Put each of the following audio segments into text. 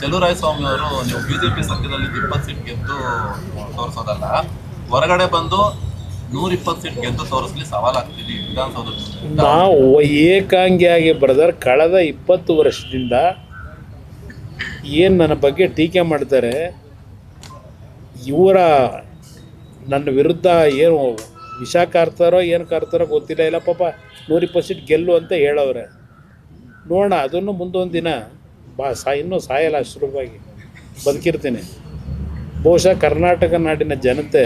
ಚಲುವರಾಯಸ್ವಾಮಿ ಅವರು ನೀವು ಬಿಜೆಪಿ ಸತ್ಯದಲ್ಲಿ 20 ಸೀಟ್ ಗೆದ್ದು ತೋರಿಸೋದಲ್ಲ, ಹೊರಗಡೆ ಬಂದು 120 ಸೀಟ್ ಗೆದ್ದು ತೋರಿಸ್ಲಿ ಸವಾಲಾಗ್ತೀವಿ ವಿಧಾನಸೌಧದಲ್ಲಿ. ನಾವು ಏಕಾಂಗಿಯಾಗಿ ಬ್ರದರ್ ಕಳೆದ 20 ವರ್ಷದಿಂದ ಏನು ನನ್ನ ಬಗ್ಗೆ ಟೀಕೆ ಮಾಡ್ತಾರೆ, ಇವರ ನನ್ನ ವಿರುದ್ಧ ಏನು ವಿಷ ಕಾರ್ತಾರೋ ಏನು ಕಾರ್ತಾರೋ ಗೊತ್ತಿಲ್ಲ, ಇಲ್ಲ ಪಾಪ 120 ಸೀಟ್ ಗೆಲ್ಲು ಅಂತ ಹೇಳವ್ರೆ. ನೋಡೋಣ, ಅದನ್ನು ಮುಂದೊಂದು ದಿನ ಇನ್ನೂ ಸಾಯಲ್ಲ, ಅಷ್ಟರೂಪಾಗಿ ಬದುಕಿರ್ತೀನಿ. ಬಹುಶಃ ಕರ್ನಾಟಕ ನಾಡಿನ ಜನತೆ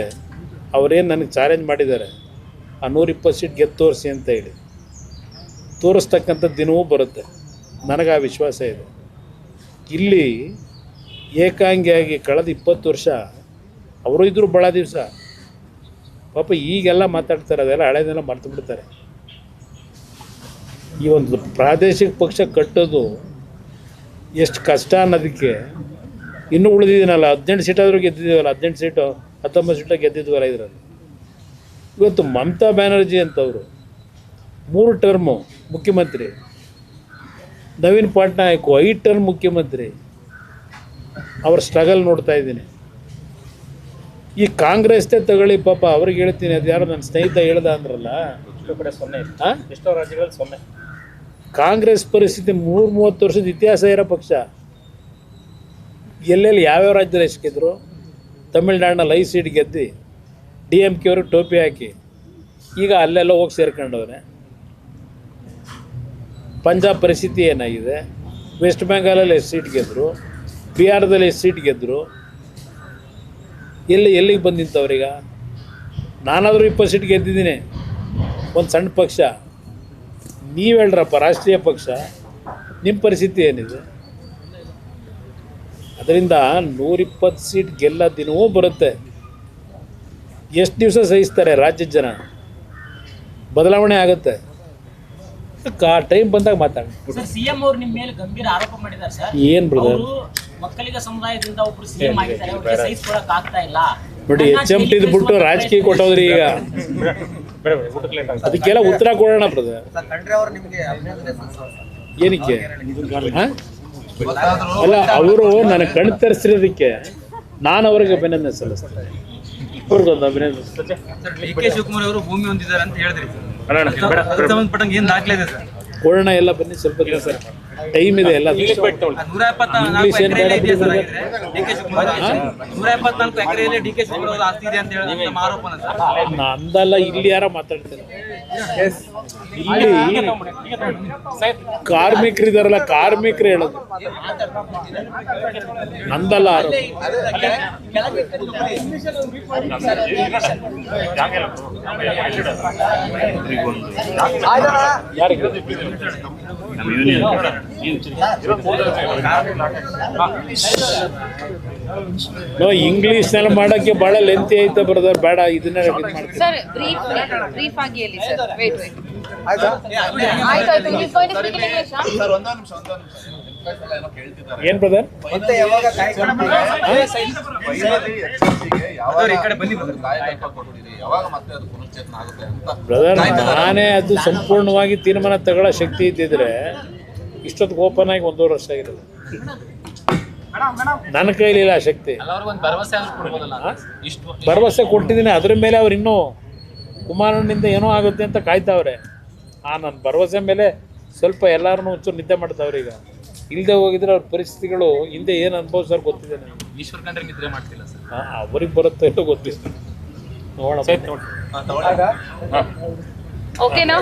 ಅವರೇನು ನನಗೆ ಚಾಲೆಂಜ್ ಮಾಡಿದ್ದಾರೆ, ಆ 120 ಸೀಟ್ ಗೆದ್ದು ತೋರಿಸಿ ಅಂತ ಹೇಳಿ, ತೋರಿಸ್ತಕ್ಕಂಥ ದಿನವೂ ಬರುತ್ತೆ. ನನಗೆ ಆ ವಿಶ್ವಾಸ ಇದೆ. ಇಲ್ಲಿ ಏಕಾಂಗಿಯಾಗಿ ಕಳೆದ 20 ವರ್ಷ ಅವರು ಇದ್ದರು ಭಾಳ ದಿವಸ, ಪಾಪ ಈಗೆಲ್ಲ ಮಾತಾಡ್ತಾರೆ, ಅದೆಲ್ಲ ಹಳೆದೆಲ್ಲ ಮರ್ತು ಬಿಡ್ತಾರೆ. ಈ ಒಂದು ಪ್ರಾದೇಶಿಕ ಪಕ್ಷ ಕಟ್ಟೋದು ಎಷ್ಟು ಕಷ್ಟ ಅನ್ನೋದಕ್ಕೆ ಇನ್ನೂ ಉಳಿದಿದ್ದೀನಲ್ಲ, 18 ಸೀಟಾದರೂ ಗೆದ್ದಿದ್ದೀವಲ್ಲ, 18 ಸೀಟು 19 ಸೀಟು ಗೆದ್ದಿದ್ವಲ್ಲ ಇದರಲ್ಲಿ. ಇವತ್ತು ಮಮತಾ ಬ್ಯಾನರ್ಜಿ ಅಂತವರು 3 ಟರ್ಮು ಮುಖ್ಯಮಂತ್ರಿ, ನವೀನ್ ಪಟ್ನಾಯಕ್ 5 ಟರ್ಮ್ ಮುಖ್ಯಮಂತ್ರಿ, ಅವ್ರ ಸ್ಟ್ರಗಲ್ ನೋಡ್ತಾ ಇದ್ದೀನಿ. ಈ ಕಾಂಗ್ರೆಸ್ದೇ ತಗೊಳ್ಳಿ, ಪಾಪ ಅವ್ರಿಗೆ ಹೇಳ್ತೀನಿ, ಅದು ಯಾರೋ ನನ್ನ ಸ್ನೇಹಿತ ಹೇಳ್ದ ಅಂದ್ರಲ್ಲ, ಎಷ್ಟೋ ರಾಜ್ಯಗಳಲ್ಲಿ 0. ಕಾಂಗ್ರೆಸ್ ಪರಿಸ್ಥಿತಿ 30 ವರ್ಷದ ಇತಿಹಾಸ ಇರೋ ಪಕ್ಷ. ಎಲ್ಲೆಲ್ಲಿ ಯಾವ್ಯಾವ ರಾಜ್ಯದಲ್ಲಿ ಎಷ್ಟು ಗೆದ್ದರು, ತಮಿಳ್ನಾಡಿನಲ್ಲಿ 5 ಸೀಟ್ ಗೆದ್ದು DMK ಅವ್ರಿಗೆ ಟೋಪಿ ಹಾಕಿ ಈಗ ಅಲ್ಲೆಲ್ಲ ಹೋಗಿ ಸೇರ್ಕೊಂಡವ್ರೆ. ಪಂಜಾಬ್ ಪರಿಸ್ಥಿತಿ ಏನಾಗಿದೆ, ವೆಸ್ಟ್ ಬೆಂಗಾಲಲ್ಲಿ ಎಷ್ಟು ಸೀಟ್ ಗೆದ್ದರು, ಬಿಹಾರದಲ್ಲಿ ಎಷ್ಟು ಸೀಟ್ ಗೆದ್ದರು, ಎಲ್ಲಿಗೆ ಬಂದಿತ್ತವ್ರೀಗ. ನಾನಾದರೂ 20 ಸೀಟ್ ಗೆದ್ದಿದ್ದೀನಿ, ಒಂದು ಸಣ್ಣ ಪಕ್ಷ. ನೀವು ಹೇಳ್ರಪ್ಪ ರಾಷ್ಟ್ರೀಯ ಪಕ್ಷ, ನಿಮ್ಮ ಪರಿಸ್ಥಿತಿ ಏನಿದೆ? ಅದರಿಂದ 120 ಸೀಟ್ ಗೆಲ್ಲ ದಿನವೂ ಬರುತ್ತೆ. ಎಷ್ಟು ದಿವಸ ಸಹಿಸ್ತಾರೆ ರಾಜ್ಯದ ಜನ? ಬದಲಾವಣೆ ಆಗುತ್ತೆ, ಆ ಟೈಮ್ ಬಂದಾಗ ಮಾತಾಡಿ. ಸಿಎಂ ಅವರು ನಿಮ್ಮ ಮೇಲೆ ಗಂಭೀರ ಆರೋಪ ಮಾಡಿದ್ದಾರೆ ಸರ್. ಏನು ಬ್ರದರ್? ಮಕ್ಕಳಿಗ ಸಮುದಾಯದಿಂದ ಒಬ್ರು ಸಿಎಂ ಆಗಿದ್ದಾರೆ, ಅವ್ರಿಗೆ ಸಹಿಸ್ಕೊಳಕ್ ಆಗ್ತಾ ಇಲ್ಲ ನೋಡಿ. HMT ಬಿಟ್ಟು ರಾಜಕೀಯ ಕೊಟ್ಟೋದ್ರಿ ಈಗ. ಅದಕ್ಕೆಲ್ಲ ಉತ್ತರ ಕೊಡೋಣ ಬ್ರದರ್. ಏನಕ್ಕೆ? ಅಲ್ಲ, ಅವರು ನನಗೆ ಕಣ್ ತರಿಸಿರೋದಕ್ಕೆ ನಾನು ಅವ್ರಿಗೆ ಅಭಿನಂದನೆ ಸಲ್ಲಿಸ್ತೇನೆ. ಅವ್ರಿಗೊಂದು ಅಭಿನಂದನೆ. DK ಶಿವಕುಮಾರ್ ಅವರು ಭೂಮಿ ಹೊಂದಿದ್ದಾರೆ ಅಂತ ಹೇಳಿದ್ರಿ, ಸಂಬಂಧಪಟ್ಟಂಗೆ ಏನು ದಾಖಲೆ ಇದೆ ಸರ್? ಕೊಡೋಣ, ಎಲ್ಲ ಬನ್ನಿ, ಸ್ವಲ್ಪ ಕೆಲಸ ಟೈಮ್ ಇದೆ. ಎಲ್ಲ 174 ಎಕರೆಯಲ್ಲಿ DK ಶಿವಕುಮಾರ್ 174 ಎಕರೆಯಲ್ಲಿ DK ಶಿವಕುಮಾರ್ ಆಸ್ತಿ ಇದೆ ಅಂತ ಹೇಳಿ ನಮ್ಮ ಆರೋಪನ ಸರ್. ನಂದಲ್ಲ, ಇಲ್ಲಿ ಯಾರ ಮಾತಾಡ್ತಾರೆ? ಇಲ್ಲಿ ಕಾರ್ಮಿಕರಿದಾರಲ್ಲ, ಕಾರ್ಮಿಕರು ಹೇಳೋದು, ನಂದಲ್ಲ ಆರೋಪ. ಇಂಗ್ಲಿಷ್ನಲ್ಲಿ ಮಾಡೋಕ್ಕೆ ಬಹಳ ಲೆಂತಿ ಐತೆ ಬ್ರದರ್, ಬೇಡ ಇದನ್ನ ಸರ್. ಬ್ರೀಫ್ ಆಗಿ ಹೇಳಿ ಸರ್. ವೇಟ್ ಆಯ್ತು, ಏನ್ ಬ್ರದರ್? ಬ್ರದರ್, ನಾನೇ ಅದು ಸಂಪೂರ್ಣವಾಗಿ ತೀರ್ಮಾನ ತಗೊಳ್ಳೋ ಶಕ್ತಿ ಇದ್ದಿದ್ರೆ ಇಷ್ಟೊತ್ತು ಓಪನ್ ಆಗಿ 1.5 ವರ್ಷ ಆಗಿರೋದು. ನನ್ನ ಕೈಲಿಲ್ಲ ಆ ಶಕ್ತಿ. ಭರವಸೆ ಕೊಟ್ಟಿದ್ದೀನಿ, ಅದ್ರ ಮೇಲೆ ಅವ್ರು ಇನ್ನೂ ಕುಮಾರಣ್ಣಿಂದ ಏನೋ ಆಗುತ್ತೆ ಅಂತ ಕಾಯ್ತಾವ್ರೆ. ನನ್ನ ಭರವಸೆ ಮೇಲೆ ಸ್ವಲ್ಪ ಎಲ್ಲರೂ ಒಂಚೂರು ನಿದ್ದೆ ಮಾಡ್ತಾವ್ರೆ. ಈಗ ಇಲ್ಲದೆ ಹೋಗಿದ್ರೆ ಅವ್ರ ಪರಿಸ್ಥಿತಿಗಳು ಹಿಂದೆ ಏನು ಅನುಭವಿಸೋರು ಗೊತ್ತಿದೆ ನನಗೆ. ಈಶ್ವರ್ ಖಂಡ್ರೆ ನಿದ್ರೆ ಮಾಡ್ತಿಲ್ಲ ಸರ್. ಅವ್ರಿಗೆ ಬರುತ್ತೆ ಗೊತ್ತಿಲ್ಲ, ನೋಡೋಣ. ಓಕೆನಾ?